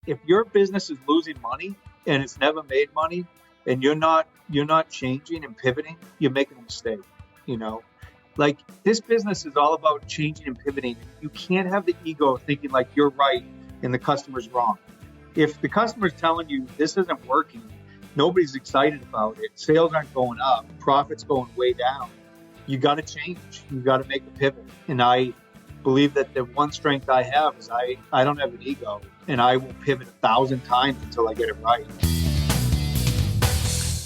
if your business is losing money and it's never made money and you're not changing and pivoting, you're making a mistake, you know? Like, this business is all about changing and pivoting. You can't have the ego of thinking like you're right and the customer's wrong. If the customer's telling you this isn't working, nobody's excited about it, sales aren't going up, profits going way down, you got to change. You got to make a pivot. And I believe that the one strength I have is I don't have an ego, and I will pivot 1,000 times until I get it right.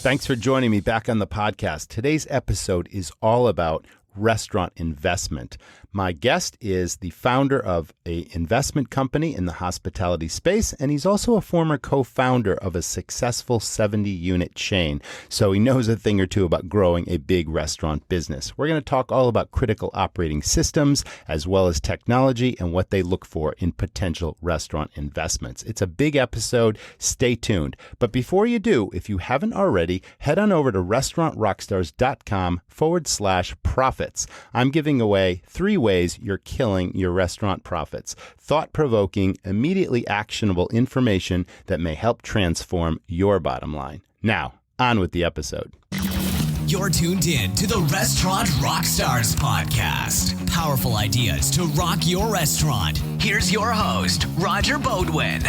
Thanks for joining me back on the podcast. Today's episode is all about restaurant investment. My guest is the founder of an investment company in the hospitality space, and he's also a former co-founder of a successful 70-unit chain. So he knows a thing or two about growing a big restaurant business. We're going to talk all about critical operating systems, as well as technology and what they look for in potential restaurant investments. It's a big episode. Stay tuned. But before you do, if you haven't already, head on over to restaurantrockstars.com/profits. I'm giving away 3 ways you're killing your restaurant profits. Thought-provoking, immediately actionable information that may help transform your bottom line. Now, on with the episode. You're tuned in to the Restaurant Rockstars podcast. Powerful ideas to rock your restaurant. Here's your host, Roger Bodwin.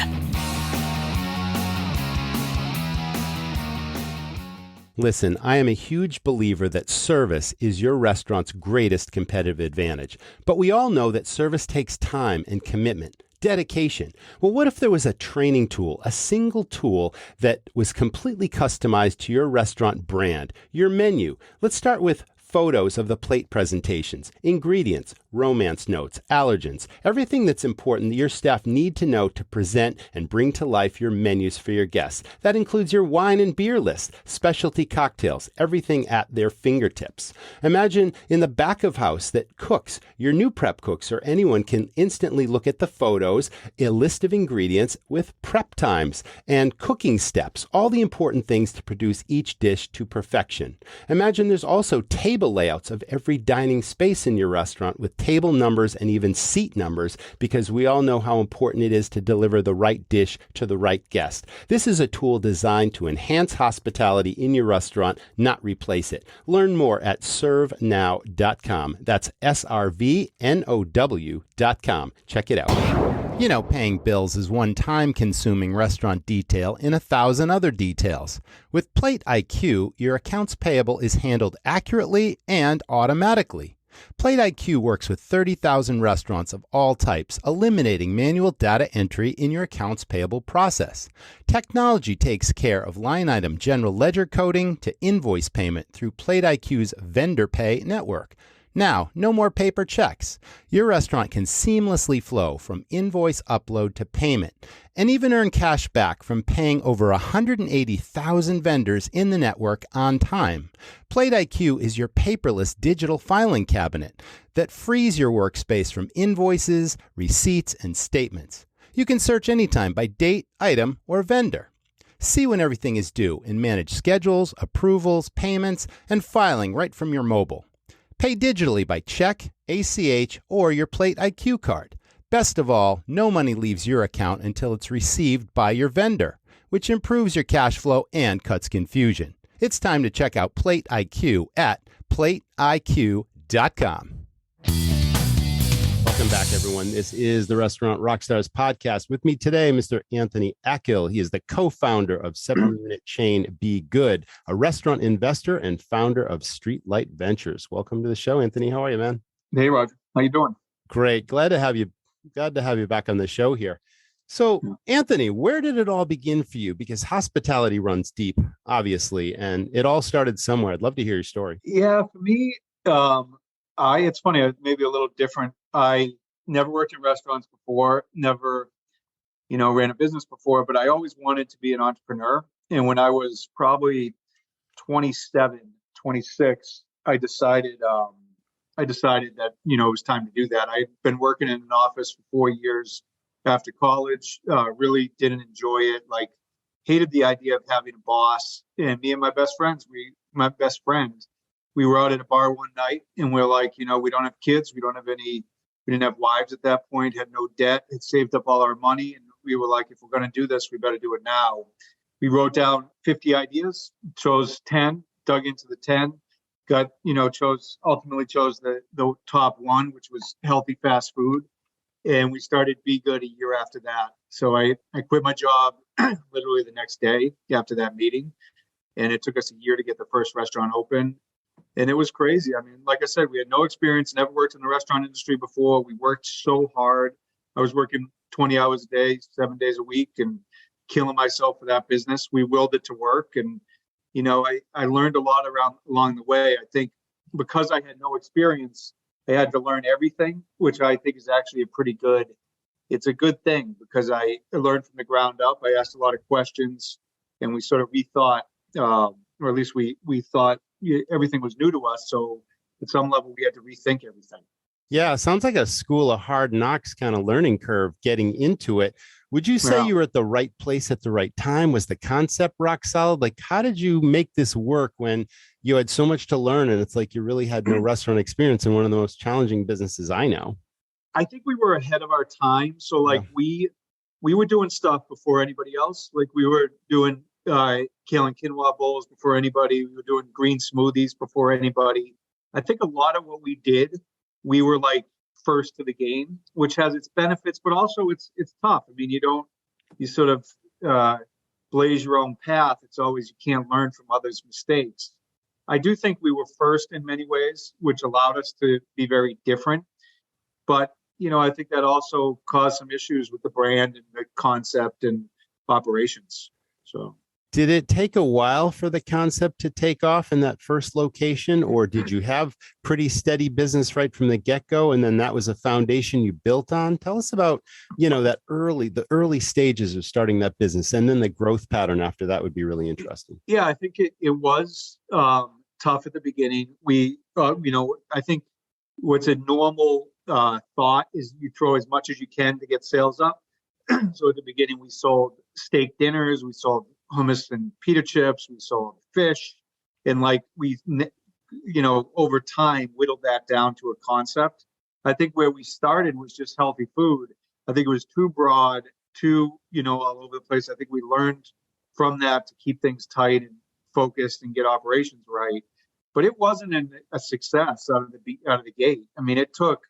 Listen, I am a huge believer that service is your restaurant's greatest competitive advantage. But we all know that service takes time and commitment, dedication. Well, what if there was a training tool, a single tool that was completely customized to your restaurant brand, your menu? Let's start with photos of the plate presentations, ingredients, romance notes, allergens, everything that's important that your staff need to know to present and bring to life your menus for your guests. That includes your wine and beer list, specialty cocktails, everything at their fingertips. Imagine in the back of house that cooks, your new prep cooks or anyone can instantly look at the photos, a list of ingredients with prep times and cooking steps, all the important things to produce each dish to perfection. Imagine there's also table layouts of every dining space in your restaurant with table numbers and even seat numbers, because we all know how important it is to deliver the right dish to the right guest. This is a tool designed to enhance hospitality in your restaurant, not replace it. Learn more at servenow.com. That's SRVNOW.com. Check it out. You know, paying bills is one time-consuming restaurant detail in 1,000 other details. With Plate IQ, your accounts payable is handled accurately and automatically. Plate IQ works with 30,000 restaurants of all types, eliminating manual data entry in your accounts payable process. Technology takes care of line item general ledger coding to invoice payment through Plate IQ's vendor pay network. Now, no more paper checks. Your restaurant can seamlessly flow from invoice upload to payment, and even earn cash back from paying over 180,000 vendors in the network on time. Plate IQ is your paperless digital filing cabinet that frees your workspace from invoices, receipts, and statements. You can search anytime by date, item, or vendor. See when everything is due and manage schedules, approvals, payments, and filing right from your mobile. Pay digitally by check, ACH, or your Plate IQ card. Best of all, no money leaves your account until it's received by your vendor, which improves your cash flow and cuts confusion. It's time to check out Plate IQ at plateiq.com. Welcome back, everyone. This is the Restaurant Rockstars podcast. With me today, Mr. Anthony Ackil. He is the co-founder of 7-unit chain Be Good, a restaurant investor and founder of Streetlight Ventures. Welcome to the show, Anthony. How are you, man? Hey, Roger. How you doing? Great. Glad to have you back on the show here. So, Anthony, where did it all begin for you? Because hospitality runs deep, obviously, and it all started somewhere. I'd love to hear your story. Yeah, for me, it's funny, maybe a little different. I never worked in restaurants before, never, ran a business before, but I always wanted to be an entrepreneur. And when I was probably 27, 26, I decided that, it was time to do that. I'd been working in an office for 4 years after college, really didn't enjoy it, hated the idea of having a boss. And me and my best friend, we were out at a bar one night and we're like, we don't have kids. We didn't have wives at that point, had no debt, had saved up all our money. And we were like, if we're going to do this, we better do it now. We wrote down 50 ideas, chose 10, dug into the 10, ultimately chose the top one, which was healthy fast food. And we started Be Good a year after that. So I quit my job literally the next day after that meeting. And it took us a year to get the first restaurant open. And it was crazy. I mean, like I said, we had no experience, never worked in the restaurant industry before. We worked so hard. I was working 20 hours a day, 7 days a week, and killing myself for that business. We willed it to work. And, I learned a lot along the way. I think because I had no experience, I had to learn everything, which I think is actually it's a good thing because I learned from the ground up. I asked a lot of questions and we sort of rethought, or at least we thought everything was new to us. So at some level, we had to rethink everything. Yeah, sounds like a school of hard knocks kind of learning curve getting into it. Would you say you were at the right place at the right time? Was the concept rock solid? Like, how did you make this work when you had so much to learn and it's like you really had no restaurant experience in one of the most challenging businesses I know? I think we were ahead of our time. So we were doing stuff before anybody else. Like we were doing kale and quinoa bowls before anybody. We were doing green smoothies before anybody. I think a lot of what we did, we were like first to the game, which has its benefits, but also it's tough. I mean, you sort of blaze your own path. It's always, you can't learn from others' mistakes. I do think we were first in many ways, which allowed us to be very different. But, I think that also caused some issues with the brand and the concept and operations. So. Did it take a while for the concept to take off in that first location, or did you have pretty steady business right from the get-go, and then that was a foundation you built on? Tell us about, the early stages of starting that business, and then the growth pattern after that would be really interesting. Yeah, I think it was tough at the beginning. I think what's a normal thought is you throw as much as you can to get sales up. So at the beginning, we sold steak dinners, we sold hummus and pita chips, we sold fish, and over time whittled that down to a concept. I think where we started was just healthy food. I think it was too broad, too all over the place. I think we learned from that to keep things tight and focused and get operations right. But it wasn't a success out of the gate. I mean, it took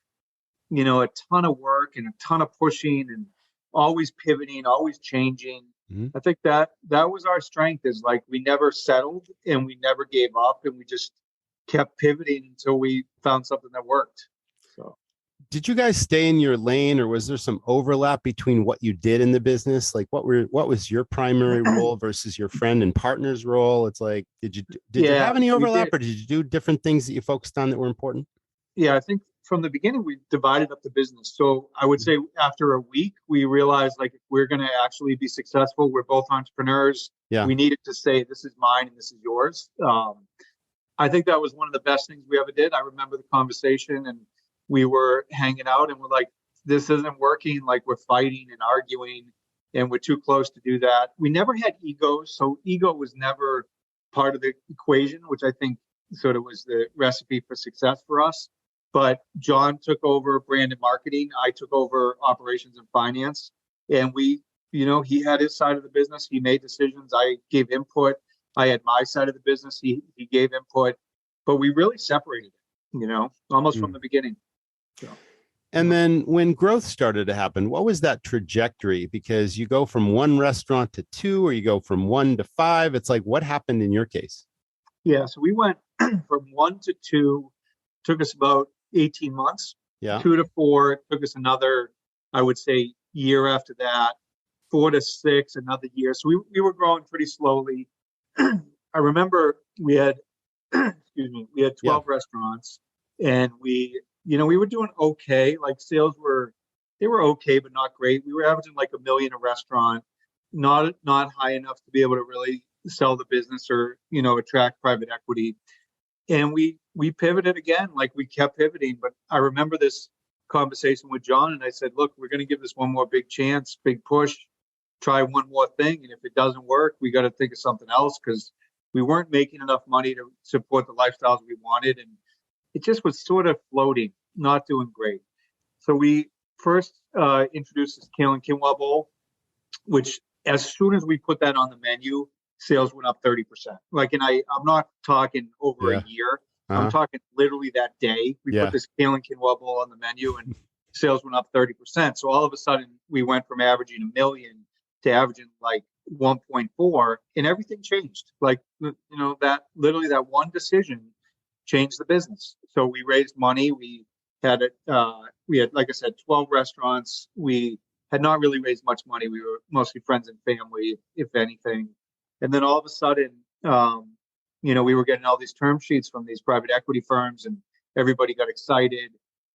a ton of work and a ton of pushing and always pivoting, always changing. I think that was our strength, is like we never settled and we never gave up and we just kept pivoting until we found something that worked. So, did you guys stay in your lane, or was there some overlap between what you did in the business? Like what was your primary role versus your friend and partner's role? It's like, did you have any overlap, or did you do different things that you focused on that were important? Yeah, I think from the beginning, we divided up the business. So I would say after a week, we realized if we're going to actually be successful, we're both entrepreneurs. Yeah. We needed to say, this is mine and this is yours. I think that was one of the best things we ever did. I remember the conversation and we were hanging out and we're like, this isn't working. Like we're fighting and arguing and we're too close to do that. We never had egos. So ego was never part of the equation, which I think sort of was the recipe for success for us. But John took over brand and marketing. I took over operations and finance. And he had his side of the business. He made decisions. I gave input. I had my side of the business. He gave input. But we really separated it, almost from the beginning. So, and then when growth started to happen, what was that trajectory? Because you go from one restaurant to two, or you go from 1 to 5. It's like, what happened in your case? Yeah, so we went from 1 to 2, took us about 18 months. Yeah. 2 to 4 took us another, I would say, year after that. 4 to 6, another year. So we were growing pretty slowly. I remember we had 12 restaurants, and we were doing okay. Like sales were okay, but not great. We were averaging like $1 million a restaurant, not high enough to be able to really sell the business or, attract private equity. And we pivoted again, like we kept pivoting. But I remember this conversation with John, and I said, look, we're going to give this one more big chance, big push, try one more thing. And if it doesn't work, we got to think of something else, because we weren't making enough money to support the lifestyles we wanted. And it just was sort of floating, not doing great. So we first introduced this kale and quinoa bowl. which as soon as we put that on the menu, sales went up 30%. Like, and I'm not talking over Yeah. a year. Uh-huh. I'm talking literally that day. We Yeah. put this kale and quinoa bowl on the menu and sales went up 30%. So all of a sudden we went from averaging $1 million to averaging like 1.4, and everything changed. Like, that literally that one decision changed the business. So we raised money. We had, like I said, 12 restaurants. We had not really raised much money. We were mostly friends and family, if anything. And then all of a sudden, we were getting all these term sheets from these private equity firms, and everybody got excited,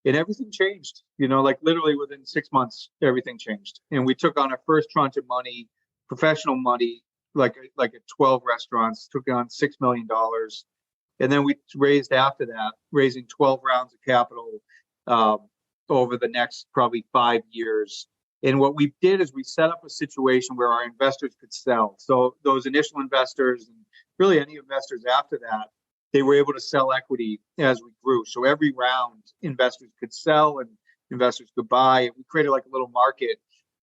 and everything changed. Like literally within 6 months, everything changed. And we took on our first tranche of money, professional money, like at 12 restaurants, took on $6 million. And then we raised after that, raising 12 rounds of capital over the next probably 5 years. And what we did is we set up a situation where our investors could sell. So those initial investors, and really any investors after that, they were able to sell equity as we grew. So every round, investors could sell and investors could buy. And we created like a little market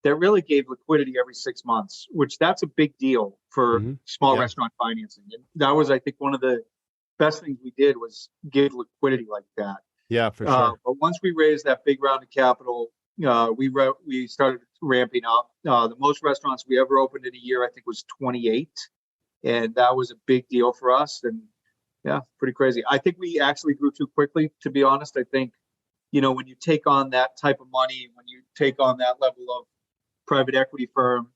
that really gave liquidity every 6 months, which that's a big deal for small restaurant financing. And that was, I think, one of the best things we did was give liquidity like that. Yeah, for sure. But once we raised that big round of capital, we started ramping up. The most restaurants we ever opened in a year, I think, was 28. And that was a big deal for us. And yeah, pretty crazy. I think we actually grew too quickly, to be honest. I think, when you take on that type of money, when you take on that level of private equity firm,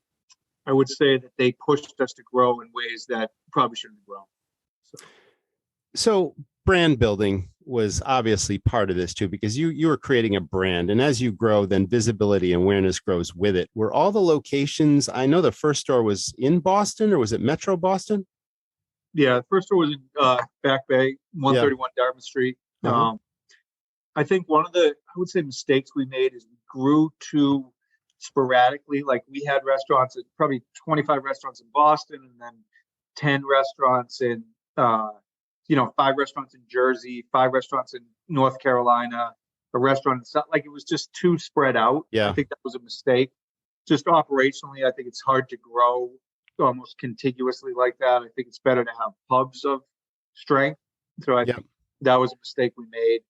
I would say that they pushed us to grow in ways that probably shouldn't have grown. So brand building was obviously part of this too, because you were creating a brand, and as you grow, then visibility and awareness grows with it. Were all the locations, I know the first store was in Boston, or was it Metro Boston? Yeah, the first store was in Back Bay, 131 Dartmouth Street. I think one of the, I would say, mistakes we made is we grew too sporadically. Like we had restaurants, probably 25 restaurants in Boston, and then 10 restaurants in 5 restaurants in Jersey, 5 restaurants in North Carolina, a restaurant in South. Like it was just too spread out. Yeah. I think that was a mistake. Just operationally, I think it's hard to grow almost contiguously like that. I think it's better to have hubs of strength. So I think that was a mistake we made.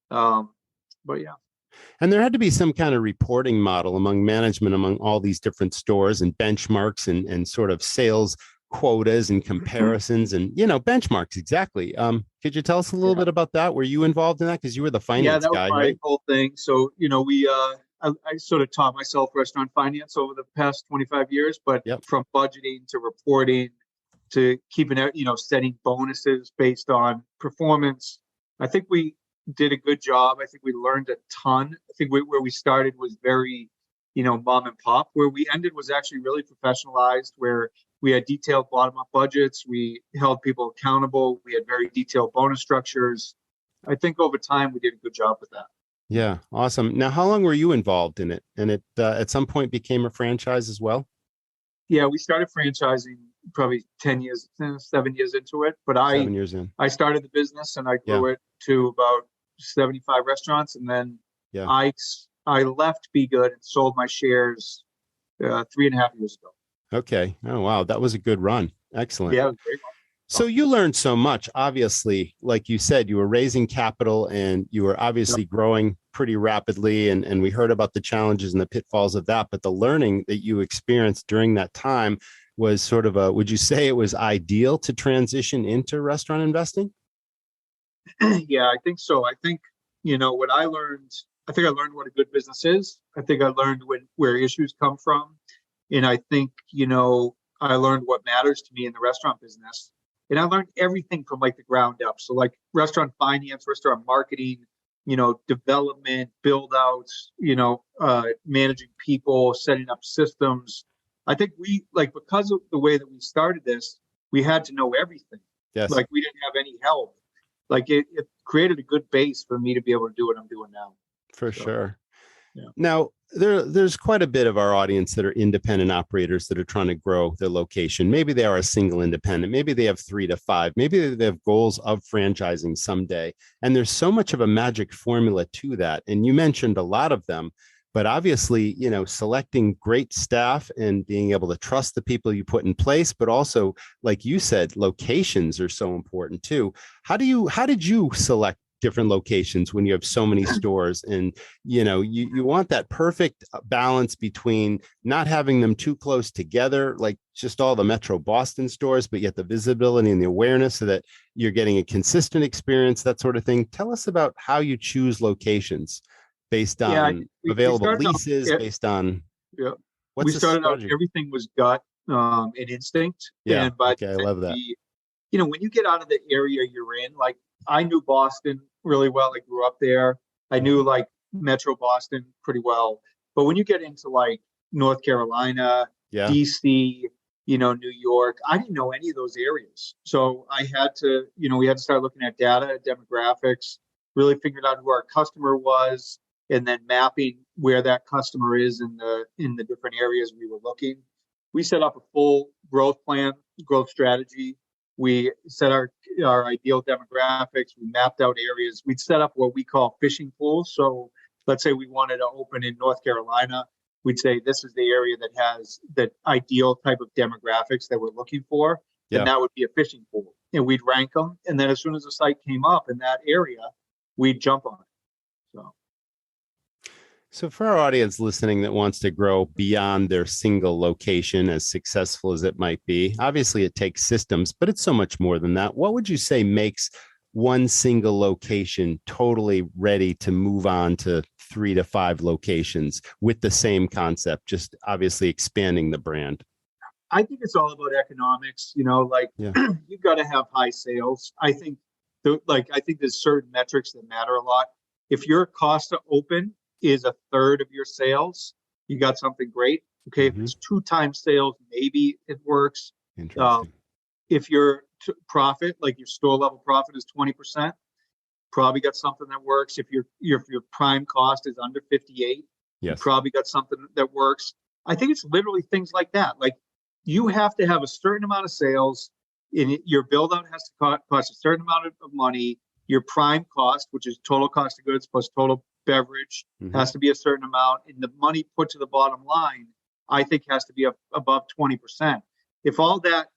But yeah. And there had to be some kind of reporting model among management, among all these different stores, and benchmarks and sort of sales quotas and comparisons and, benchmarks. Exactly. Could you tell us a little bit about that? Were you involved in that? Because you were the finance guy. Yeah, that was my whole thing. So, I sort of taught myself restaurant finance over the past 25 years, but from budgeting to reporting to keeping, setting bonuses based on performance. I think we did a good job. I think we learned a ton. I think where we started was very, mom and pop. Where we ended was actually really professionalized, where we had detailed bottom-up budgets. We held people accountable. We had very detailed bonus structures. I think over time we did a good job with that. Yeah, awesome. Now, how long were you involved in it? And it at some point became a franchise as well? Yeah, we started franchising probably 7 years into it. But 7 years in. I started the business and I grew it to about 75 restaurants. And then I left Be Good and sold my shares 3.5 years ago. Okay. Oh, wow. That was a good run. Excellent. Yeah, it was a great run. So you learned so much, obviously. Like you said, you were raising capital and you were obviously growing pretty rapidly. And we heard about the challenges and the pitfalls of that. But the learning that you experienced during that time was sort of would you say it was ideal to transition into restaurant investing? Yeah, I think so. I think, what I learned, I what a good business is. I think I learned where issues come from. And I think, I learned what matters to me in the restaurant business. And I learned everything from like the ground up. So like restaurant finance, restaurant marketing, development, build outs, managing people, setting up systems. I think because of the way that we started this, we had to know everything. Yes. Like we didn't have any help. Like it created a good base for me to be able to do what I'm doing now. For sure. Yeah. Now, there's quite a bit of our audience that are independent operators that are trying to grow their location. Maybe they are a single independent. Maybe they have 3 to 5. Maybe they have goals of franchising someday. And there's so much of a magic formula to that. And you mentioned a lot of them. But obviously, selecting great staff and being able to trust the people you put in place, but also, like you said, locations are so important too. How did you select different locations when you have so many stores? And you want that perfect balance between not having them too close together, like just all the Metro Boston stores, but yet the visibility and the awareness so that you're getting a consistent experience, that sort of thing. Tell us about how you choose locations based Yeah, on we available started out. leases, based on Yeah, we what's the started out. strategy? Everything was gut and instinct, Yeah. and by Okay. I then love that. when you get out of the area you're in, like I knew Boston really well. I grew up there. I knew like Metro Boston pretty well. But when you get into like North Carolina, Yeah. DC, New York, I didn't know any of those areas. So I had to, we had to start looking at data, demographics, really figured out who our customer was, and then mapping where that customer is in the different areas we were looking. We set up a full growth plan, growth strategy. We set our ideal demographics. We mapped out areas. We'd set up what we call fishing pools. So let's say we wanted to open in North Carolina. We'd say this is the area that has that ideal type of demographics that we're looking for. And Yeah. that would be a fishing pool. And we'd rank them. And then as soon as a site came up in that area, we'd jump on it. So. So, for our audience listening that wants to grow beyond their single location, as successful as it might be, obviously it takes systems, but it's so much more than that. What would you say makes one single location totally ready to move on to 3 to 5 locations with the same concept, just obviously expanding the brand? I think it's all about economics, like Yeah. you've got to have high sales. I think there's certain metrics that matter a lot. If your cost to open is a third of your sales, you got something great. Okay. If it's 2 times sales, maybe it works. Interesting. If your profit, like your store level profit is 20%, probably got something that works. If your prime cost is under 58, you Yes. probably got something that works. I think it's literally things like that. Like you have to have a certain amount of sales, and your build out has to cost a certain amount of money. Your prime cost, which is total cost of goods plus total beverage, has to be a certain amount, and the money put to the bottom line, I think, has to be above 20%. If all that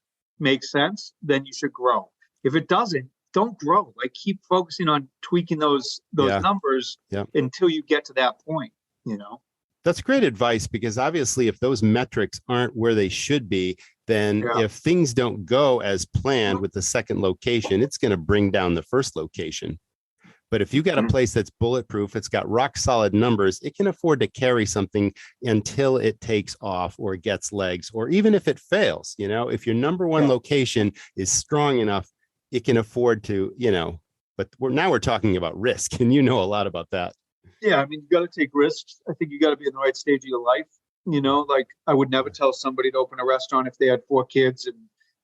makes sense, then you should grow. If it doesn't, don't grow. Like keep focusing on tweaking those Yeah. numbers Yeah. until you get to that point. That's great advice, because obviously if those metrics aren't where they should be, then Yeah. if things don't go as planned with the second location, it's going to bring down the first location. But if you got a place that's bulletproof, it's got rock solid numbers, it can afford to carry something until it takes off or gets legs, or even if it fails. If your number one location is strong enough, it can afford to, but we're talking about risk, and a lot about that. Yeah, I mean, you got to take risks. I think you got to be in the right stage of your life. Like I would never tell somebody to open a restaurant if they had 4 kids and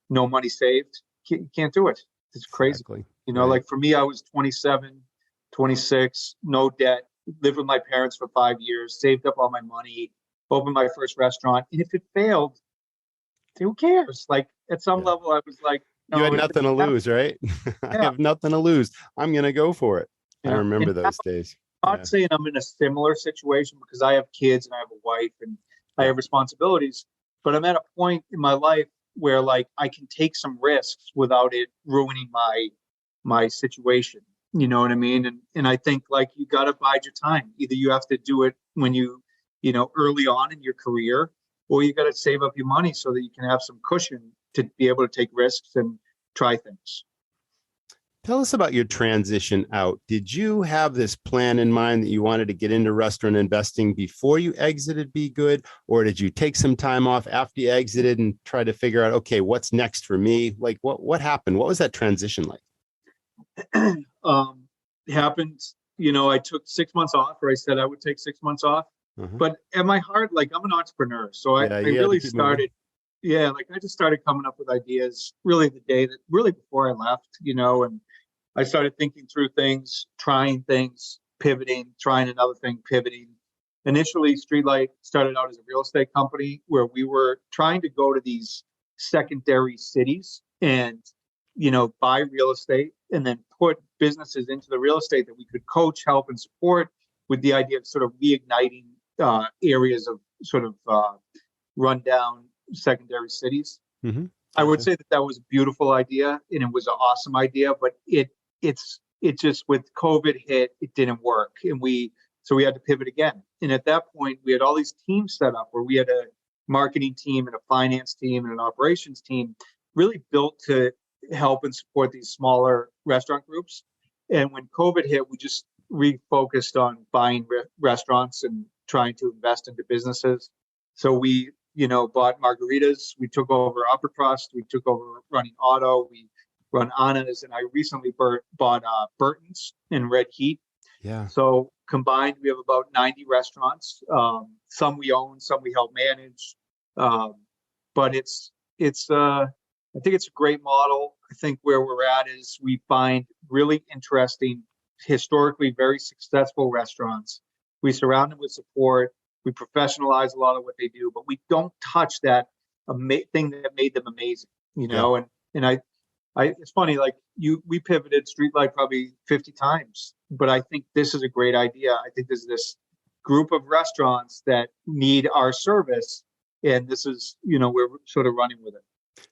no money saved. You can't do it. It's crazy. Exactly. Like for me, I was 27, 26, no debt, lived with my parents for 5 years, saved up all my money, opened my first restaurant. And if it failed, who cares? Like at some level, I was like, You had no, nothing to lose, right? I have nothing to lose. I'm going to go for it. I remember those days. I'm not saying I'm in a similar situation because I have kids and I have a wife and I have responsibilities, but I'm at a point in my life where like I can take some risks without it ruining my situation. You know what I mean? And I think like you got to bide your time. Either you have to do it when early on in your career, or you got to save up your money so that you can have some cushion to be able to take risks and try things. Tell us about your transition out. Did you have this plan in mind that you wanted to get into restaurant investing before you exited Be Good? Or did you take some time off after you exited and try to figure out, okay, what's next for me? Like what happened? What was that transition like? It happened, I took 6 months off, or I said I would take 6 months off. But at my heart, like I'm an entrepreneur. So I really started, like I just started coming up with ideas really before I left, and I started thinking through things, trying things, pivoting, trying another thing, pivoting. Initially, Streetlight started out as a real estate company where we were trying to go to these secondary cities and, buy real estate and then put businesses into the real estate that we could coach, help, and support, with the idea of sort of reigniting areas of sort of rundown secondary cities. Mm-hmm. I would Gotcha. say that was a beautiful idea and it was an awesome idea, but it just with COVID hit, it didn't work, and so we had to pivot again. And at that point, we had all these teams set up where we had a marketing team and a finance team and an operations team really built to help and support these smaller restaurant groups. And when COVID hit, we just refocused on buying restaurants and trying to invest into businesses. So we, bought Margaritas. We took over Upper Crust. We took over running Auto. We run Anna's, and I recently bought Burton's and Red Heat. Yeah. So combined, we have about 90 restaurants. Some we own, some we help manage. But I think it's a great model. I think where we're at is we find really interesting, historically very successful restaurants. We surround them with support. We professionalize a lot of what they do, but we don't touch that thing that made them amazing, Yeah. And it's funny, like we pivoted Streetlight probably 50 times, but I think this is a great idea. I think there's this group of restaurants that need our service, and this is, we're sort of running with it.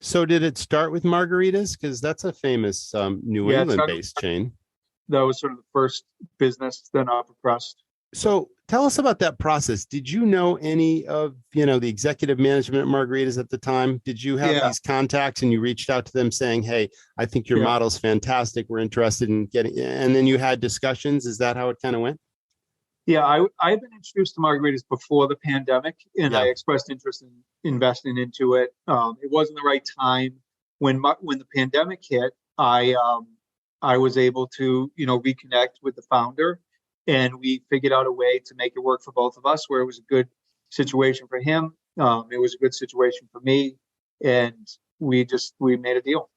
So did it start with margaritas? Because that's a famous New Yeah, England-based chain. that was sort of the first business, then Upper Crust. So tell us about that process. Did you know any of, the executive management at Margaritas at the time? Did you have these contacts and you reached out to them saying, hey, I think your model's fantastic. We're interested in getting, and then you had discussions. Is that how it kind of went? Yeah, I've been introduced to Margaritas before the pandemic, and I expressed interest in investing into it. It wasn't the right time when the pandemic hit. I was able to reconnect with the founder, and we figured out a way to make it work for both of us, where it was a good situation for him. It was a good situation for me, and we made a deal.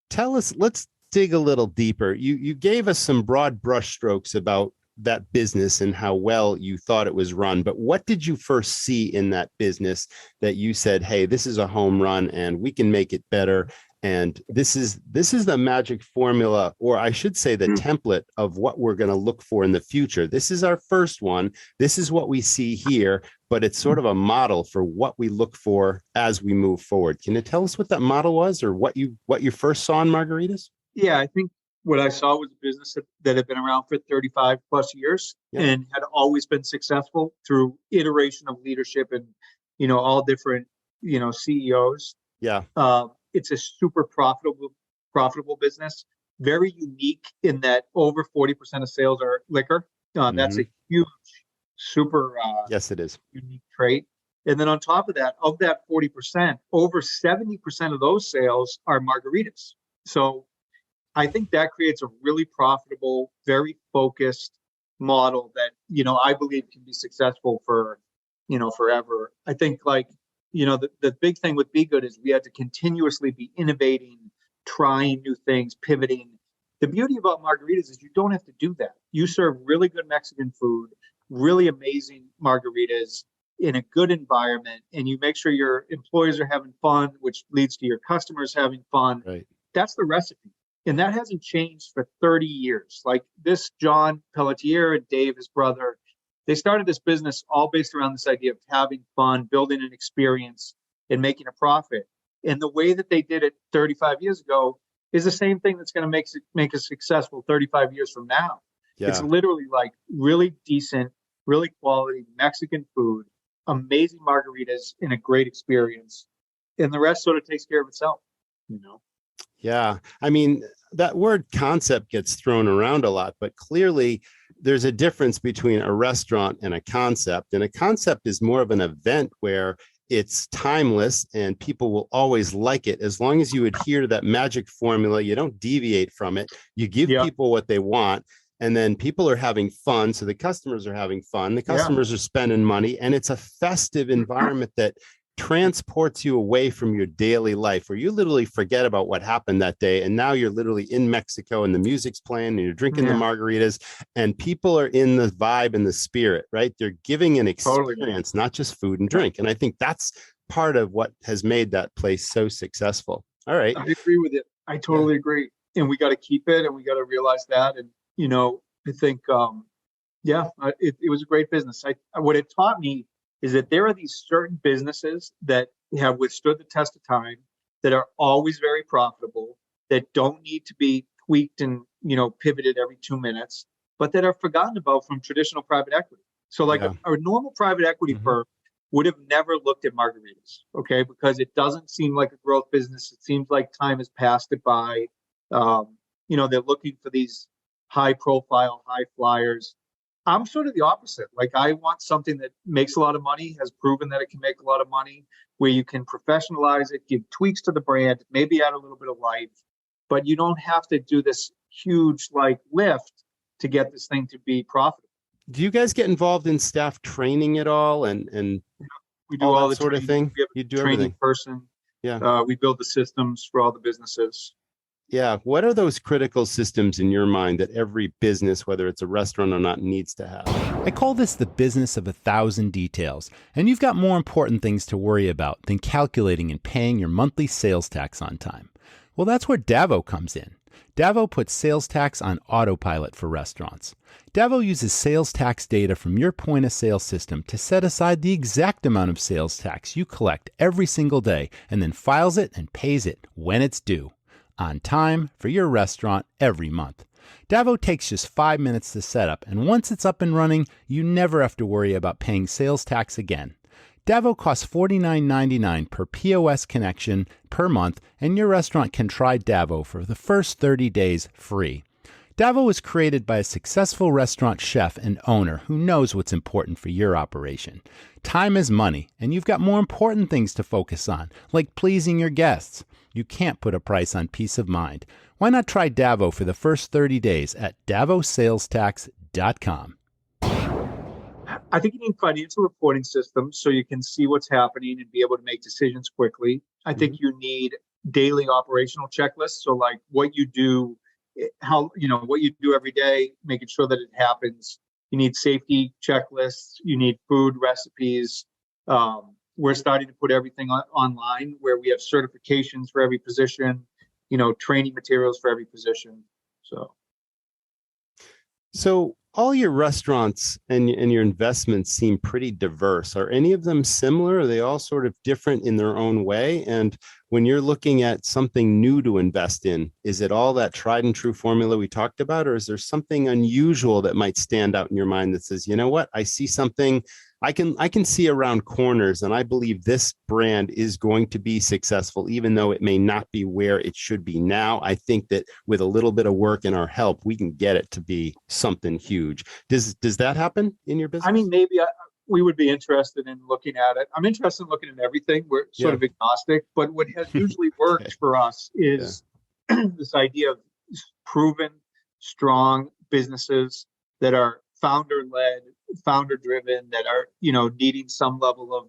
Tell us. Let's dig a little deeper. You gave us some broad brushstrokes about that business and how well you thought it was run, but what did you first see in that business that you said, hey, this is a home run and we can make it better, and this is the magic formula, or I should say the template of what we're going to look for in the future? This is our first one. This is what we see here, but it's sort of a model for what we look for as we move forward. Can you tell us what that model was, or what you first saw in Margaritas? Yeah, I think what I saw was a business that had been around for 35 plus years and had always been successful through iteration of leadership and, all different, CEOs. Yeah. It's a super profitable business, very unique in that over 40% of sales are liquor. That's a huge, super yes, it is unique trait. And then on top of that 40%, over 70% of those sales are margaritas. So I think that creates a really profitable, very focused model that, I believe can be successful for, forever. I think the big thing with Be Good is we had to continuously be innovating, trying new things, pivoting. The beauty about margaritas is you don't have to do that. You serve really good Mexican food, really amazing margaritas in a good environment, and you make sure your employees are having fun, which leads to your customers having fun. right. That's the recipe. And that hasn't changed for 30 years. Like this, John Pelletier and Dave, his brother, they started this business all based around this idea of having fun, building an experience, and making a profit. And the way that they did it 35 years ago is the same thing that's going to make us successful 35 years from now. Yeah. It's literally like really decent, really quality Mexican food, amazing margaritas, and a great experience. And the rest sort of takes care of itself, Yeah. I mean, that word concept gets thrown around a lot, but clearly there's a difference between a restaurant and a concept. And a concept is more of an event where it's timeless and people will always like it. As long as you adhere to that magic formula, you don't deviate from it. You give people what they want, and then people are having fun. So the customers are having fun. The customers are spending money, and it's a festive environment that transports you away from your daily life, where you literally forget about what happened that day, and now you're literally in Mexico and the music's playing and you're drinking the margaritas, and people are in the vibe and the spirit, right? They're giving an experience, not just food and drink. And I think that's part of what has made that place so successful. All right. I agree with it. I totally agree. And we got to keep it, and we got to realize that. And I think Yeah, it was a great business. What it taught me is that there are these certain businesses that have withstood the test of time, that are always very profitable, that don't need to be tweaked and, pivoted every 2 minutes, but that are forgotten about from traditional private equity. So like Yeah. a normal private equity Mhm. firm would have never looked at margaritas, okay, because it doesn't seem like a growth business. It seems like time has passed it by. They're looking for these high profile, high flyers. I'm sort of the opposite. Like, I want something that makes a lot of money, has proven that it can make a lot of money, where you can professionalize it, give tweaks to the brand, maybe add a little bit of life, but you don't have to do this huge like lift to get this thing to be profitable. Do you guys get involved in staff training at all and We do all all that the sort of training. thing? We have You a do training everything. person. Yeah. We build the systems for all the businesses. Yeah. What are those critical systems in your mind that every business, whether it's a restaurant or not, needs to have? I call this the business of 1,000 details, and you've got more important things to worry about than calculating and paying your monthly sales tax on time. Well, that's where Davo comes in. Davo puts sales tax on autopilot for restaurants. Davo uses sales tax data from your point of sale system to set aside the exact amount of sales tax you collect every single day, and then files it and pays it when it's due, on time for your restaurant every month. Davo takes just 5 minutes to set up, and once it's up and running, you never have to worry about paying sales tax again. Davo costs $49.99 per POS connection per month, and your restaurant can try Davo for the first 30 days free. Davo was created by a successful restaurant chef and owner who knows what's important for your operation. Time is money, and you've got more important things to focus on, like pleasing your guests. You can't put a price on peace of mind. Why not try Davo for the first 30 days at davosalestax.com? I think you need financial reporting systems so you can see what's happening and be able to make decisions quickly. I think you need daily operational checklists. So like what you do, what you do every day, making sure that it happens. You need safety checklists. You need food recipes. We're starting to put everything online, where we have certifications for every position, training materials for every position. So all your restaurants and your investments seem pretty diverse. Are any of them similar? Are they all sort of different in their own way? And when you're looking at something new to invest in, is it all that tried and true formula we talked about? Or is there something unusual that might stand out in your mind that says, you know what, I see something I can see around corners, and I believe this brand is going to be successful, even though it may not be where it should be now. I think that with a little bit of work and our help, we can get it to be something huge. Does that happen in your business? I mean, maybe we would be interested in looking at it. I'm interested in looking at everything. We're sort of agnostic, but what has usually worked for us is this idea of proven, strong businesses that are founder-led, founder-driven, that are, needing some level of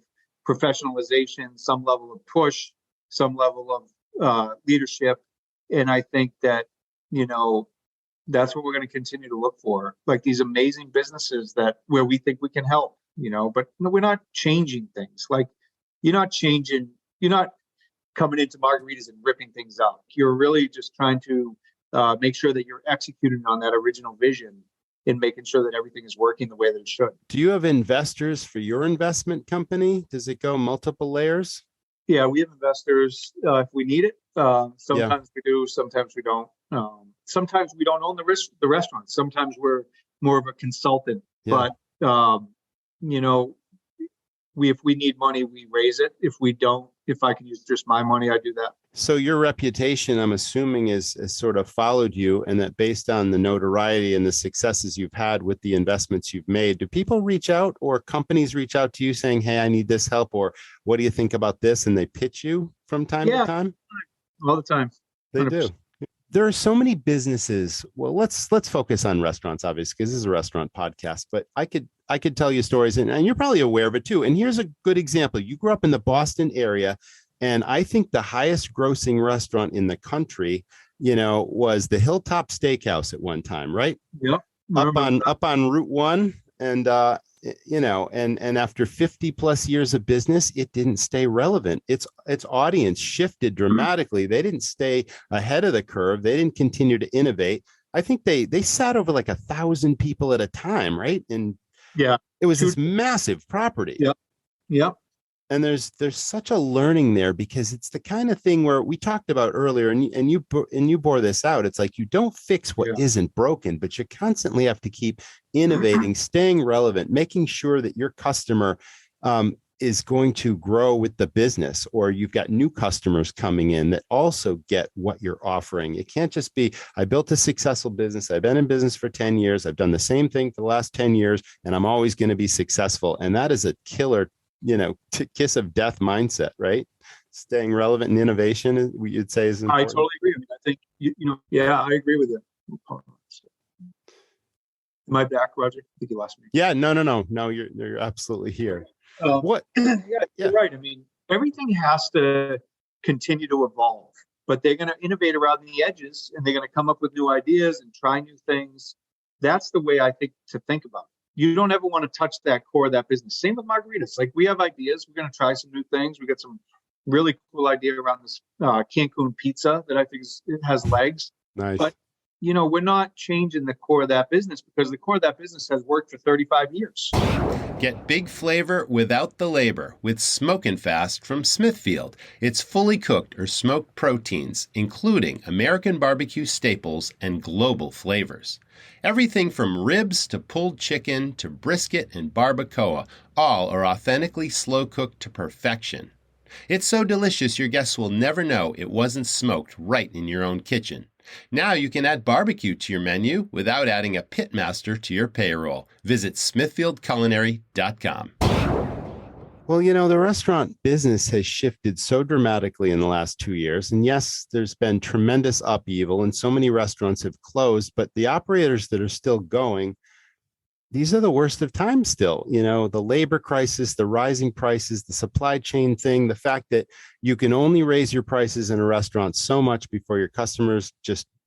professionalization, some level of push, some level of leadership. And I think that, that's what we're going to continue to look for, like these amazing businesses where we think we can help, but we're not changing things. Like, you're not coming into margaritas and ripping things up. You're really just trying to make sure that you're executing on that original vision and making sure that everything is working the way that it should. Do you have investors for your investment company? Does it go multiple layers? Yeah, we have investors if we need it. Sometimes we do, sometimes we don't. Sometimes we don't own the restaurant. Sometimes we're more of a consultant. But if we need money, we raise it. If we don't, if I can use just my money, I do that. So your reputation, I'm assuming, is sort of followed you, and that based on the notoriety and the successes you've had with the investments you've made, do people reach out or companies reach out to you saying, hey, I need this help, or what do you think about this? And they pitch you from time to time? All the time. 100%. They do. There are so many businesses. Well, let's focus on restaurants, obviously, because this is a restaurant podcast, but I could tell you stories, and you're probably aware of it too. And here's a good example. You grew up in the Boston area, and I think the highest grossing restaurant in the country, was the Hilltop Steakhouse at one time, right? Yep. Up on Route 1. And, and after 50 plus years of business, it didn't stay relevant. Its audience shifted dramatically. They didn't stay ahead of the curve. They didn't continue to innovate. I think they sat over like 1,000 people at a time, right? And Yeah. it was this massive property. Yep. Yep. And there's such a learning there, because it's the kind of thing where we talked about earlier, and you bore this out. It's like, you don't fix what isn't broken, but you constantly have to keep innovating, staying relevant, making sure that your customer is going to grow with the business, or you've got new customers coming in that also get what you're offering. It can't just be, I built a successful business, I've been in business for 10 years, I've done the same thing for the last 10 years, and I'm always going to be successful. And that is a killer, kiss of death mindset, right? Staying relevant and innovation, you'd say, is important. I totally agree. I mean, I think, I agree with you. Am I back, Roger? I think you lost me. Yeah, no, you're absolutely here. What? You're right. I mean, everything has to continue to evolve, but they're going to innovate around the edges, and they're going to come up with new ideas and try new things. That's the way I think to think about it. You don't ever want to touch that core of that business. Same with margaritas. Like, we have ideas. We're going to try some new things. We got some really cool idea around this Cancun pizza that I think it has legs. Nice. But, we're not changing the core of that business, because the core of that business has worked for 35 years. Get big flavor without the labor with Smokin' Fast from Smithfield. It's fully cooked or smoked proteins, including American barbecue staples and global flavors. Everything from ribs to pulled chicken to brisket and barbacoa, all are authentically slow-cooked to perfection. It's so delicious your guests will never know it wasn't smoked right in your own kitchen. Now you can add barbecue to your menu without adding a pitmaster to your payroll. Visit smithfieldculinary.com. Well, the restaurant business has shifted so dramatically in the last 2 years. And yes, there's been tremendous upheaval and so many restaurants have closed, but the operators that are still going, these are the worst of times still. The labor crisis, the rising prices, the supply chain thing, the fact that you can only raise your prices in a restaurant so much before your customers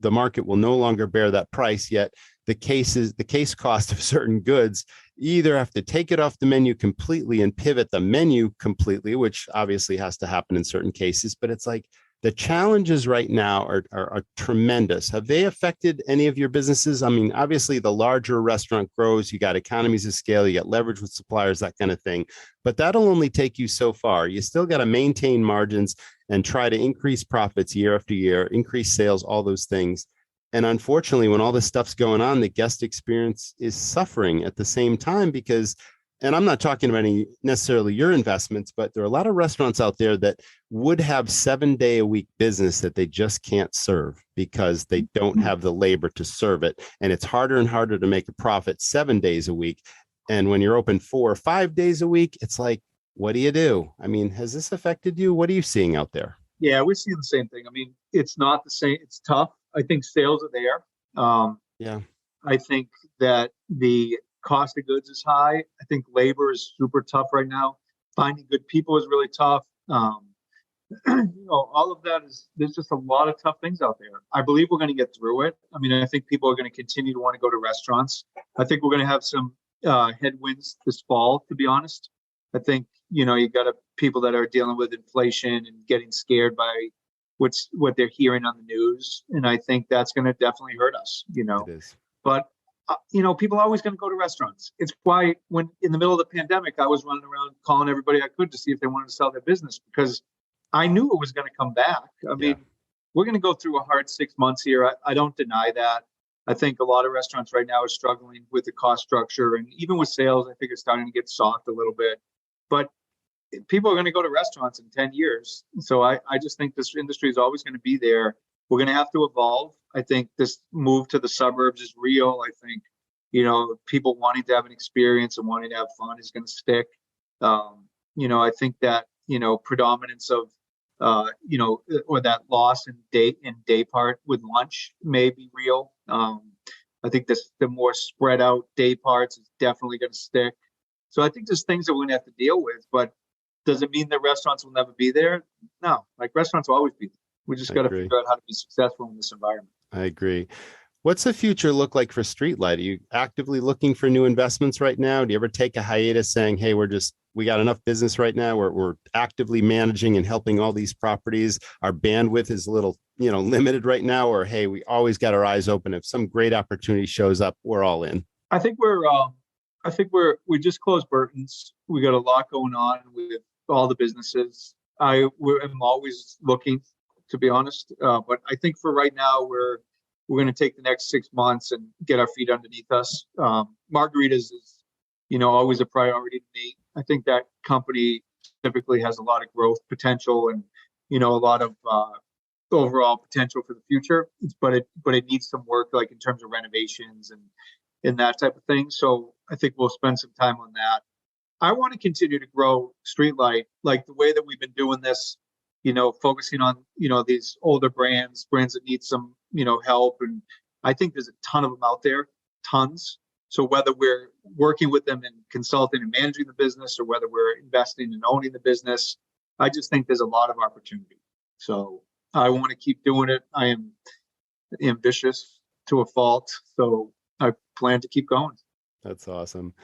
the market will no longer bear that price. Yet the case cost of certain goods, you either have to take it off the menu completely and pivot the menu completely, which obviously has to happen in certain cases. But it's like, the challenges right now are tremendous. Have they affected any of your businesses? I mean, obviously, the larger a restaurant grows, you got economies of scale, you got leverage with suppliers, that kind of thing. But that'll only take you so far. You still got to maintain margins and try to increase profits year after year, increase sales, all those things. And unfortunately, when all this stuff's going on, the guest experience is suffering at the same time, because, and I'm not talking about any necessarily your investments, but there are a lot of restaurants out there that would have 7-day-a-week business that they just can't serve because they don't have the labor to serve it. And it's harder and harder to make a profit 7 days a week. And when you're open 4 or 5 days a week, it's like, what do you do? I mean, has this affected you? What are you seeing out there? Yeah, we're seeing the same thing. I mean, it's not the same. It's tough. I think sales are there. I think that the cost of goods is high. I think labor is super tough right now. Finding good people is really tough. All of that there's just a lot of tough things out there. I believe we're going to get through it. I mean, I think people are going to continue to want to go to restaurants. I think we're going to have some headwinds this fall, to be honest. I think, you got people that are dealing with inflation and getting scared by what they're hearing on the news. And I think that's going to definitely hurt us, It is. But people are always going to go to restaurants. It's why when in the middle of the pandemic, I was running around calling everybody I could to see if they wanted to sell their business, because I knew it was going to come back. I mean, we're going to go through a hard 6 months here. I don't deny that. I think a lot of restaurants right now are struggling with the cost structure, and even with sales, I think it's starting to get soft a little bit. But people are going to go to restaurants in 10 years. So I just think this industry is always going to be there. We're going to have to evolve. I think this move to the suburbs is real. I think, people wanting to have an experience and wanting to have fun is going to stick. I think that, predominance of, or that loss in day part with lunch may be real. I think the more spread out day parts is definitely going to stick. So I think there's things that we're going to have to deal with, but does it mean that restaurants will never be there? No, like restaurants will always be there. We just got to figure out how to be successful in this environment. I agree. What's the future look like for Streetlight? Are you actively looking for new investments right now? Do you ever take a hiatus saying, hey, we're just we got enough business right now. We're actively managing and helping all these properties. Our bandwidth is a little, limited right now, or, hey, we always got our eyes open. If some great opportunity shows up, we're all in. I think we just closed Burton's. We got a lot going on with all the businesses. I'm always looking, to be honest. But I think for right now, we're going to take the next 6 months and get our feet underneath us. Margaritas is, always a priority to me. I think that company typically has a lot of growth potential and, a lot of overall potential for the future. But it needs some work, like in terms of renovations and that type of thing. So I think we'll spend some time on that. I want to continue to grow Streetlight, like the way that we've been doing this, focusing on, these older brands that need some, help. And I think there's a ton of them out there, tons. So whether we're working with them and consulting and managing the business, or whether we're investing and owning the business, I just think there's a lot of opportunity. So I want to keep doing it. I am ambitious to a fault. So I plan to keep going. That's awesome.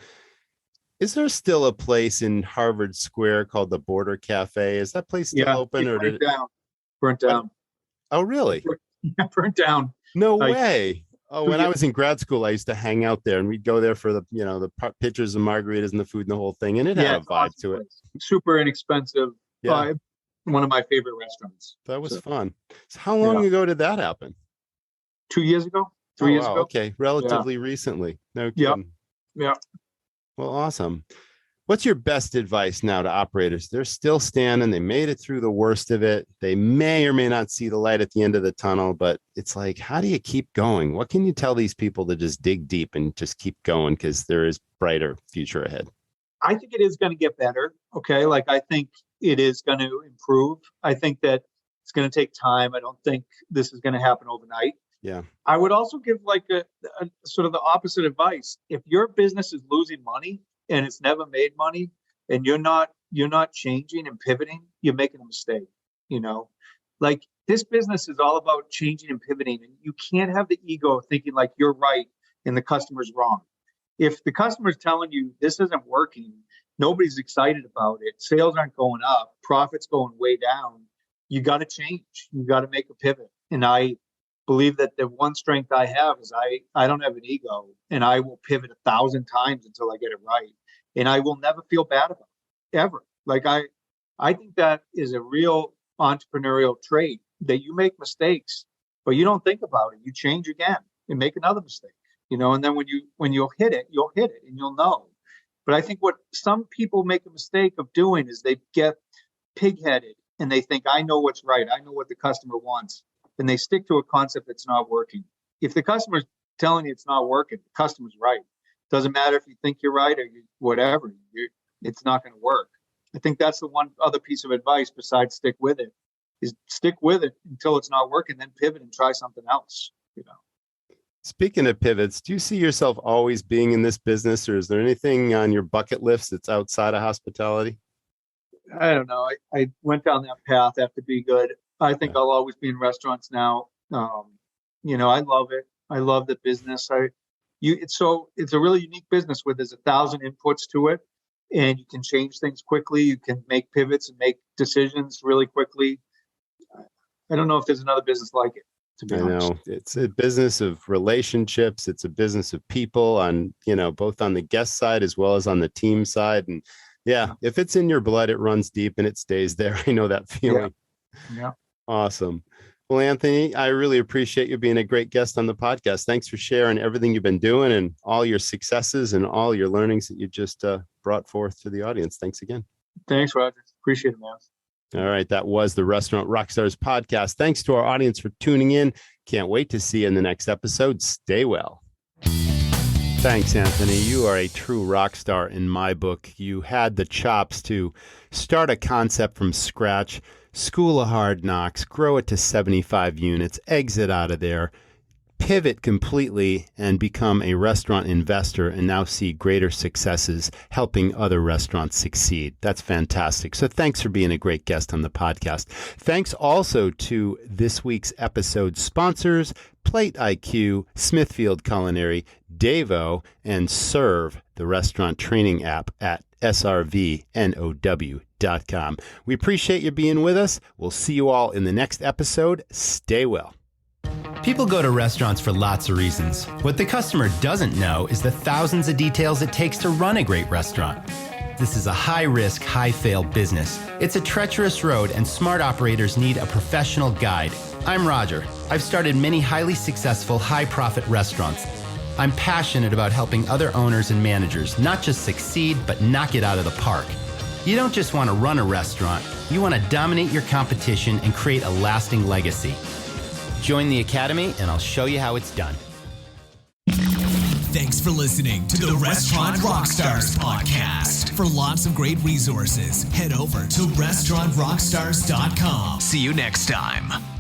Is there still a place in Harvard Square called the Border Cafe? Is that place still open, or did it burnt down? Oh, really? Yeah, burnt down. No way. Oh, when I was in grad school, I used to hang out there, and we'd go there for the pictures of margaritas and the food and the whole thing, and it had a vibe to it. Super inexpensive. Yeah. One of my favorite restaurants. That was fun. So how long ago did that happen? 2 years ago. 3 years ago. Okay, relatively recently. No kidding. Yeah. Well, awesome. What's your best advice now to operators? They're still standing. They made it through the worst of it. They may or may not see the light at the end of the tunnel, but it's like, how do you keep going? What can you tell these people to just dig deep and just keep going? Because there is brighter future ahead. I think it is going to get better. Okay. Like, I think it is going to improve. I think that it's going to take time. I don't think this is going to happen overnight. Yeah. I would also give like a sort of the opposite advice. If your business is losing money and it's never made money, and you're not changing and pivoting, you're making a mistake. Like, this business is all about changing and pivoting, and you can't have the ego of thinking like you're right and the customer's wrong. If the customer's telling you this isn't working, nobody's excited about it, sales aren't going up, profits going way down, you got to change. You got to make a pivot. And I believe that the one strength I have is I don't have an ego, and I will pivot 1,000 times until I get it right. And I will never feel bad about it, ever. Like, I think that is a real entrepreneurial trait, that you make mistakes, but you don't think about it. You change again and make another mistake, and then when you'll hit it and you'll know. But I think what some people make a mistake of doing is they get pig-headed and they think, I know what's right. I know what the customer wants. And they stick to a concept that's not working. If the customer's telling you it's not working, the customer's right. Doesn't matter if you think you're right or whatever, it's not going to work. I think that's the one other piece of advice besides stick with it, is stick with it until it's not working, then pivot and try something else. Speaking of pivots, do you see yourself always being in this business, or is there anything on your bucket list that's outside of hospitality? I don't know. I went down that path after Be Good. I think I'll always be in restaurants now. I love it. I love the business. It's a really unique business where there's 1,000 inputs to it, and you can change things quickly. You can make pivots and make decisions really quickly. I don't know if there's another business like it, to be honest. I know it's a business of relationships. It's a business of people on, both on the guest side as well as on the team side. And if it's in your blood, it runs deep and it stays there. I know that feeling. Yeah. Awesome. Well, Anthony, I really appreciate you being a great guest on the podcast. Thanks for sharing everything you've been doing and all your successes and all your learnings that you just brought forth to the audience. Thanks again. Thanks, Roger. Appreciate it, man. All right. That was the Restaurant Rockstars podcast. Thanks to our audience for tuning in. Can't wait to see you in the next episode. Stay well. Thanks, Anthony. You are a true rock star in my book. You had the chops to start a concept from scratch, school of hard knocks, grow it to 75 units, exit out of there, pivot completely and become a restaurant investor, and now see greater successes helping other restaurants succeed. That's fantastic. So thanks for being a great guest on the podcast. Thanks also to this week's episode sponsors, Plate IQ, Smithfield Culinary, Davo, and Serve, the restaurant training app at srvnow.com. We appreciate you being with us. We'll see you all in the next episode. Stay well. People go to restaurants for lots of reasons. What the customer doesn't know is the thousands of details it takes to run a great restaurant. This is a high-risk, high-fail business. It's a treacherous road, and smart operators need a professional guide. I'm Roger. I've started many highly successful, high-profit restaurants. I'm passionate about helping other owners and managers not just succeed, but knock it out of the park. You don't just want to run a restaurant. You want to dominate your competition and create a lasting legacy. Join the Academy, and I'll show you how it's done. Thanks for listening to the Restaurant Rockstars podcast. For lots of great resources, head over to restaurantrockstars.com. See you next time.